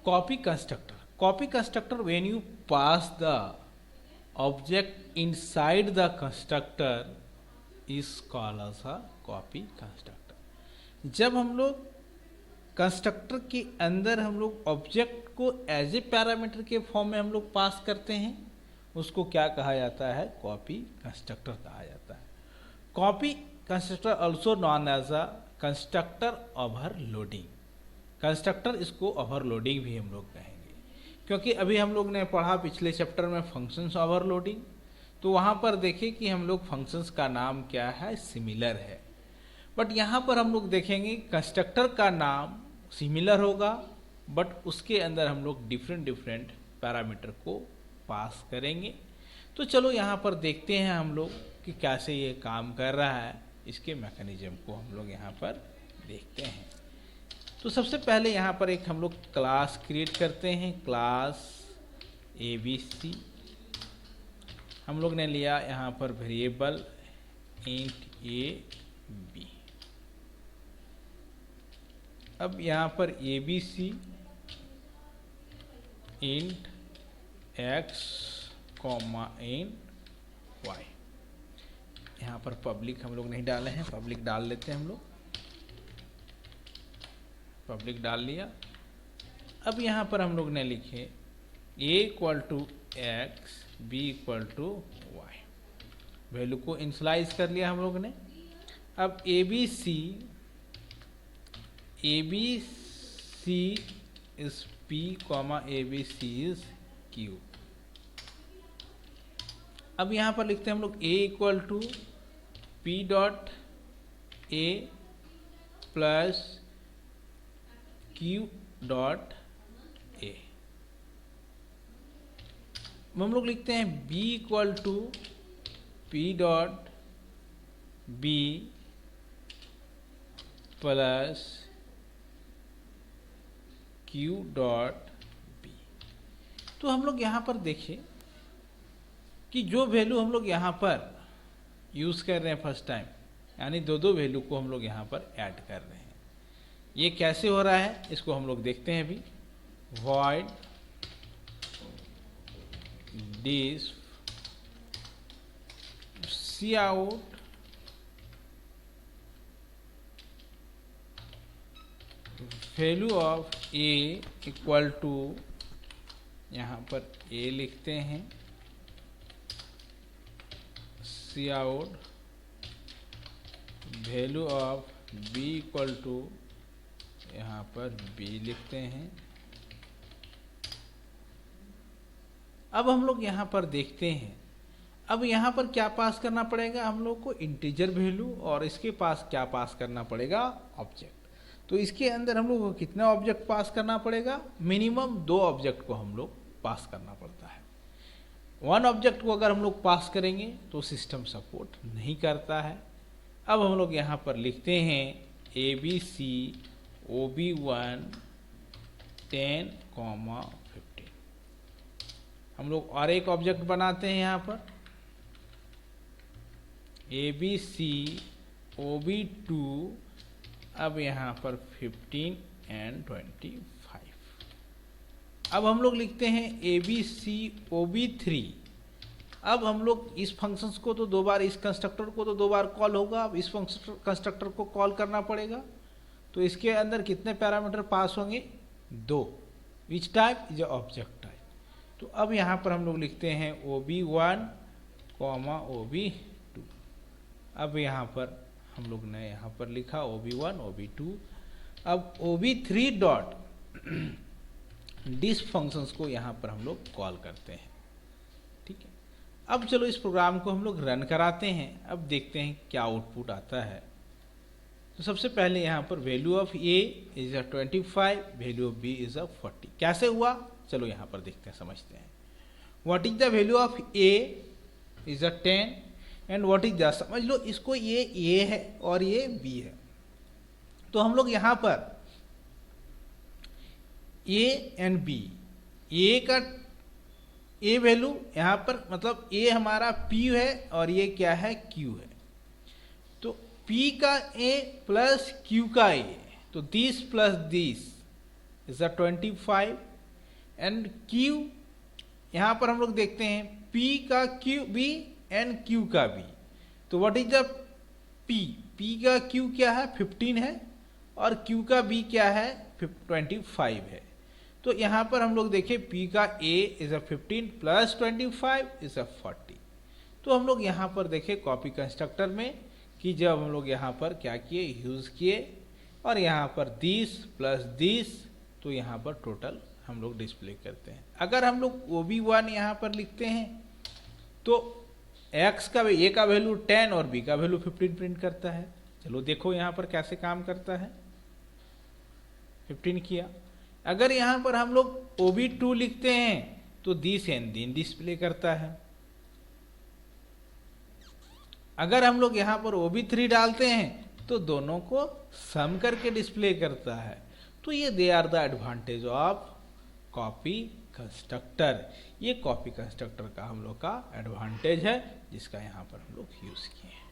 Copy constructor, when you pass the object inside the constructor is called as a copy constructor. जब हम लोग constructor के अंदर हम लोग ऑब्जेक्ट को एज ए पैरामीटर के फॉर्म में हम लोग पास करते हैं, उसको क्या कहा जाता है? कॉपी कंस्ट्रक्टर कहा जाता है. Copy constructor also known as a constructor overloading. Constructor इसको ओवरलोडिंग भी हम लोग कहेंगे, क्योंकि अभी हम लोग ने पढ़ा पिछले चैप्टर में फंक्शंस ओवरलोडिंग. तो वहाँ पर देखिए कि हम लोग फंक्शंस का नाम क्या है? सिमिलर है. बट यहाँ पर हम लोग देखेंगे कंस्ट्रक्टर का नाम सिमिलर होगा, बट उसके अंदर हम लोग डिफरेंट पैरामीटर को पास करेंगे. तो चलो यहाँ पर देखते हैं हम लोग कि कैसे ये काम कर रहा है. इसके मैकेनिज्म को हम लोग यहाँ पर देखते हैं. तो सबसे पहले यहाँ पर एक हम लोग क्लास क्रिएट करते हैं, क्लास ABC. हम लोग ने लिया यहाँ पर वेरिएबल इंट AB. अब यहाँ पर ABC int x int y. यहाँ पर पब्लिक हम लोग नहीं डाले हैं, पब्लिक डाल लेते हैं हम लोग. पब्लिक डाल लिया. अब यहाँ पर हम लोग ने लिखे a equal to x, b equal to y. Value को इनिशियलाइज कर लिया हम लोग ने. अब ABC is P, ABC is Q. अब यहाँ पर लिखते हैं हम लोग a equal to P dot A plus Q dot A. हम लोग लिखते हैं B equal to P dot B plus Q dot B. तो हम लोग यहाँ पर देखिए कि जो वैल्यू हम लोग यहाँ पर यूज़ कर रहे हैं फर्स्ट टाइम, यानी दो वैल्यू को हम लोग यहाँ पर ऐड कर रहे हैं. ये कैसे हो रहा है इसको हम लोग देखते हैं अभी. void diff cout value of a equal to, यहाँ पर a लिखते हैं, cout value of b equal to, यहाँ पर b लिखते हैं. अब हम लोग यहाँ पर देखते हैं, अब यहाँ पर क्या पास करना पड़ेगा हम लोग को? Integer value. और इसके पास क्या पास करना पड़ेगा? ऑब्जेक्ट. तो इसके अंदर हम लोग को कितना ऑब्जेक्ट पास करना पड़ेगा? मिनिमम 2 ऑब्जेक्ट को हम लोग पास करना पड़ता है. 1 ऑब्जेक्ट को अगर हम लोग पास करेंगे तो सिस्टम सपोर्ट नहीं करता है. अब हम लोग यहाँ पर लिखते हैं ABC OB1 10, 15. हम लोग और एक ऑब्जेक्ट बनाते हैं यहाँ पर ABC OB2. अब यहाँ पर 15 and 25. अब हम लोग लिखते हैं ABC OB3. अब हम लोग इस फंक्शंस को तो 2 बार, इस कंस्ट्रक्टर को तो 2 बार कॉल होगा. अब इस कंस्ट्रक्टर को कॉल करना पड़ेगा. तो इसके अंदर कितने पैरामीटर पास होंगे? 2. Which type? Is object type. तो अब यहाँ पर हम लोग लिखते हैं OB1 OB2. अब यहाँ पर हम लोग ने यहाँ पर लिखा OB1 OB2. अब OB3 डॉट डिस फंक्शंस को यहाँ पर हम लोग कॉल करते हैं. ठीक है. अब चलो इस प्रोग्राम को हम लोग रन कराते हैं. अब देखते हैं क्या आउटपुट आता है. तो सबसे पहले यहाँ पर value of A is 25, value of B is 40. कैसे हुआ? चलो यहाँ पर देखते हैं, समझते हैं. What is the value of A is 10 and what is the, समझ लो इसको, ये A है और ये B है. तो हम लोग यहाँ पर A एंड B, A का A वैल्यू यहाँ पर मतलब A हमारा P है और ये क्या है? Q है. तो P का A प्लस Q का A, तो this plus this is 25 and Q, यहाँ पर हम लोग देखते हैं P का क्यू बी एंड Q का बी। तो व्हाट इज द P का Q क्या है 15 है और Q का B क्या है 25 है। तो यहाँ पर हम लोग देखें P का A is a 15 plus 25 is a 40। तो हम लोग यहाँ पर देखें कॉपी कंस्ट्रक्टर में कि जब हम लोग यहाँ पर क्या किए यूज़ किए और यहाँ पर दिस प्लस दिस, तो यहाँ पर टोटल हम लोग डिस्प्ले करते हैं। अगर हम लोग OB1 यहाँ पर लिखते हैं तो X का A का वैल्यू 10 और B का वैल्यू 15 प्रिंट करता है। चलो देखो यहाँ पर कैसे काम करता है। 15 किया। अगर यहाँ पर हम लोग OB2 लिखते हैं तो दिस एंड दिन डिस्प्ले करता है। अगर हम लोग यहाँ पर OB3 डालते हैं तो दोनों को सम करके डिस्प्ले करता है। तो ये they are the advantage of copy constructor. ये कॉपी कंस्ट्रक्टर का हम लोग का एडवांटेज है जिसका यहाँ पर हम लोग यूज किए हैं।